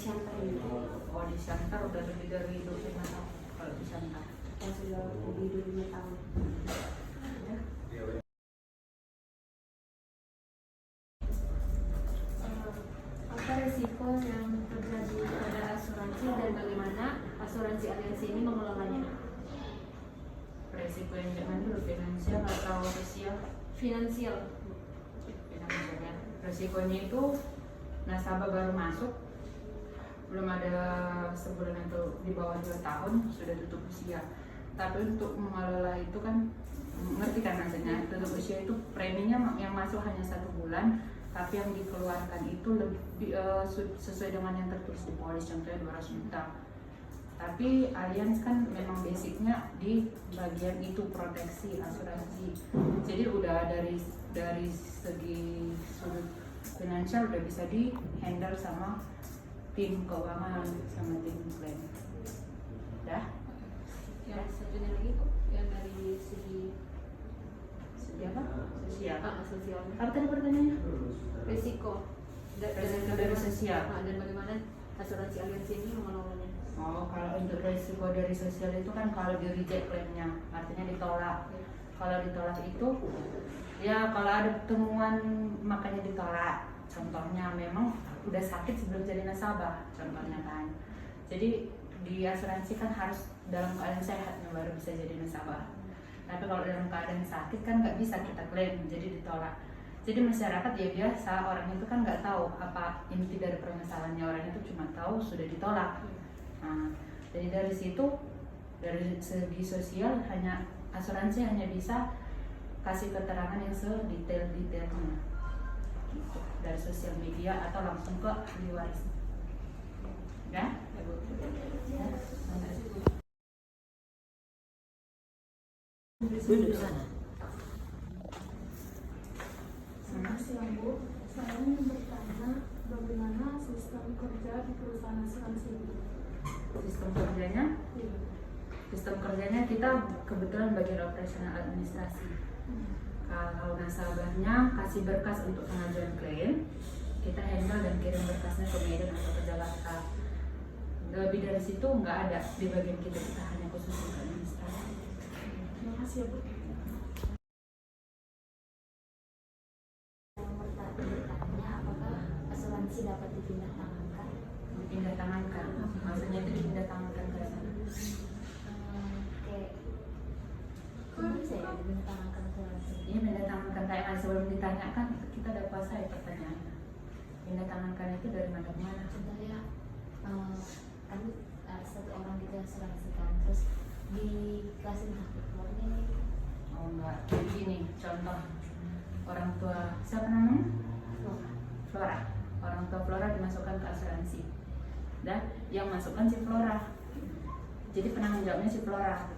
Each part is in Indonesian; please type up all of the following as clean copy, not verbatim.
Shantar ini. Oh, di Shantar udah lebih dari 25 tahun kalau di Shantar. Yang sudah lebih dari 5 tahun. Ya. Apa risiko yang terjadi pada asuransi dan bagaimana asuransi aliansi ini mengelolanya? Resiko yang jangan dulu finansial atau sosial? Finansial. Finansialnya. Resikonya itu nasabah baru masuk, belum ada sebulan atau di bawah 2 tahun sudah tutup usia. Tapi untuk mengelola itu kan, ngerti kan maksudnya, tutup usia itu preminya yang masuk hanya 1 bulan, tapi yang dikeluarkan itu lebih sesuai dengan yang tertulis di polis, contohnya 200 juta. Tapi Allianz kan memang basicnya di bagian itu, proteksi, asuransi. Jadi udah dari segi sudut finansial udah bisa di handle sama tim keuangan sama tim klaim. Dah? Yang satunya lagi kok, yang dari segi Apa? Sosial. sosial. Apa tadi pertanyaannya? Risiko. Risiko dari sosial. Dan bagaimana asuransi aliansi ini mengelolanya? Oh, kalau untuk risiko dari sosial itu kan kalau di reject klaimnya, artinya ditolak. Kalau ditolak itu, ya kalau ada temuan makanya ditolak. Contohnya memang udah sakit sebelum jadi nasabah, contohnya kan. Jadi di asuransi kan harus dalam keadaan sehat baru bisa jadi nasabah. Tapi kalau dalam keadaan sakit kan nggak bisa kita klaim, jadi ditolak. Jadi masyarakat ya biasa, orang itu kan nggak tahu apa inti dari permasalahannya, orang itu cuma tahu sudah ditolak. Nah, jadi dari situ, dari segi sosial hanya asuransi hanya bisa kasih keterangan yang sedetail-detailnya gitu, dari sosial media atau langsung ke ahli waris. Ya? Ya. Duduk sana. Selamat siang Bu, saya ingin bertanya bagaimana sistem kerja di perusahaan asuransi ini? Sistem kerjanya kita kebetulan bagian operasional administrasi. Kalau nasabahnya kasih berkas untuk pengajuan klaim, kita handle dan kirim berkasnya ke Medan atau ke Jakarta. Lebih dari situ nggak ada di bagian kita hanya khusus untuk administrasi. Terima kasih ya Bu. Bertanya apakah asuransi dapat dipindah tangankan? Dipindah tangankan, maksudnya itu dipindah tangankan ke sana. Kayak bisa ya dipindah tangankan ke asuransi? Ini pindah tangankan kayak sebelum ditanyakan kita udah puasa ya pertanyaannya. Pindah tangankan itu dari mana ke mana? Contohnya kan satu orang diasuransikan terus dikasih hak keluarga nih. Oh enggak, jadi gini contoh orang tua siapa namanya? Flora. Orang tua Flora dimasukkan ke asuransi. Dan yang masukkan si Flora. Jadi penanggung jawabnya si Flora.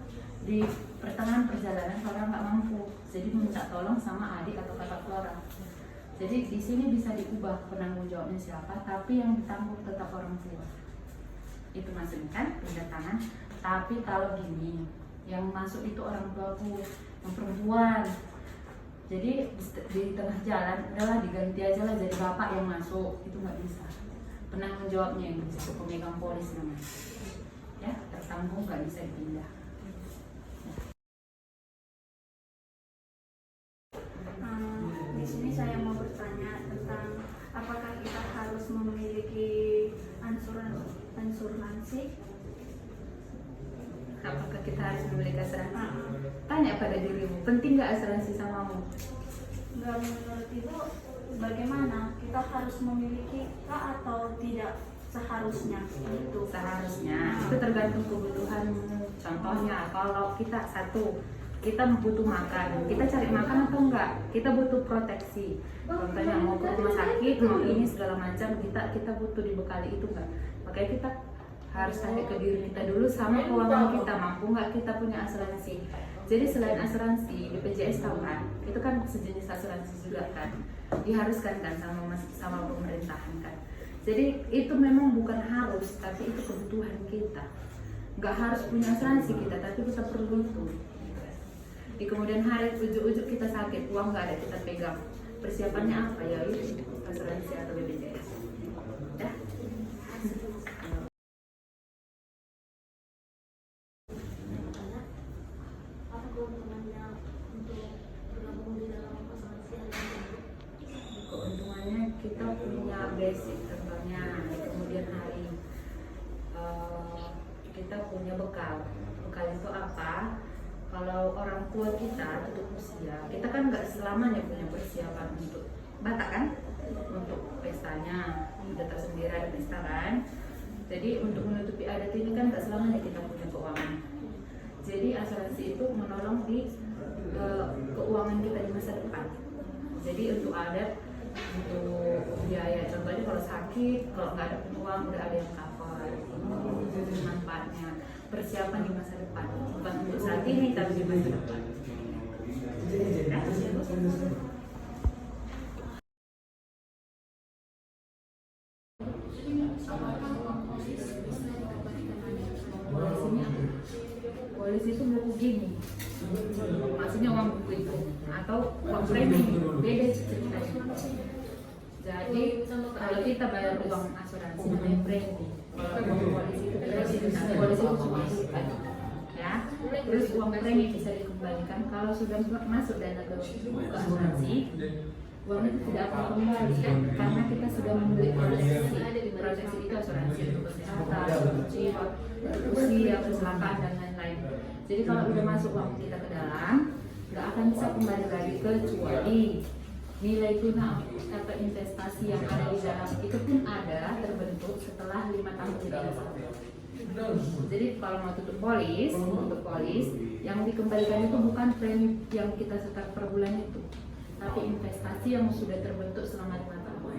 Di pertengahan perjalanan Flora nggak mampu, jadi minta tolong sama adik atau kakak Flora. Jadi di sini bisa diubah penanggung jawabnya siapa, tapi yang ditanggung tetap orang tua. Itu maksudnya kan pindah tangan. Tapi kalau gini, yang masuk itu orang tuaku, yang perempuan. Jadi di tengah jalan, udahlah diganti aja lah jadi bapak yang masuk, itu nggak bisa. Penanggung jawabnya yang bisa, pemegang polis namanya. Ya, tertanggung nggak bisa dipindah. Di sini saya mau bertanya tentang apakah kita harus memiliki asuransi? Apakah kita harus memiliki asuransi? Tanya pada dirimu, penting nggak asuransi samamu? Enggak, menurut Ibu bagaimana? Kita harus memiliki kah atau tidak seharusnya? Itu Seharusnya itu tergantung kebutuhanmu. Contohnya kalau kita kita butuh makan, kita cari makan atau enggak? Kita butuh proteksi. Contohnya mau ke rumah sakit, mau ini segala macam, kita butuh dibekali itu enggak? Makanya kita harus tanya ke diri kita dulu sama keuangan kita, mampu nggak kita punya asuransi. Jadi selain asuransi BPJS tahu kan, itu kan sejenis asuransi juga kan, diharuskan kan sama pemerintahan kan. Jadi itu memang bukan harus, tapi itu kebutuhan kita. Nggak harus punya asuransi kita, tapi kita perlu itu. Di kemudian hari ujuk-ujuk kita sakit, uang nggak ada kita pegang. Persiapannya apa ya? Itu asuransi atau BPJS. Ya. basic contohnya. Kemudian hari kita punya bekal. Bekal itu apa? Kalau orang tua kita tutup usia, kita kan nggak selamanya punya persiapan untuk Batak kan, untuk pestanya udah tersendiri ada pesta kan. Jadi untuk menutupi adat ini kan nggak selamanya kita punya keuangan. Jadi asuransi itu menolong di keuangan kita di masa depan. Jadi untuk adat, untuk biaya, contohnya kalau sakit, kalau nggak ada uang udah ada yang cover. Itu manfaatnya, persiapan di masa depan, bukan untuk saat ini tapi di masa depan. Polis itu buku gini, maksudnya uang buku itu atau uang premi, beda ceritanya. Jadi kalau kita bayar uang asuransi namanya premi, kalau uang polis itu polis itu cuma ya. Terus uang premi bisa dikembalikan kalau sudah masuk dana ke asuransi. Uang itu tidak akan kembali kan? Karena kita sudah membeli proteksi itu asuransi untuk kesehatan, jiwa, usia, kecelakaan dan lain-lain. Jadi kalau udah masuk uang kita ke dalam, nggak akan bisa kembali lagi kecuali nilai tuna atau investasi yang ada di dalam itu pun ada terbentuk setelah 5 tahun tidak. Jadi kalau mau tutup polis, untuk polis yang dikembalikan itu bukan premi yang kita setor per bulan itu, tapi investasi yang sudah terbentuk selama 5 tahun.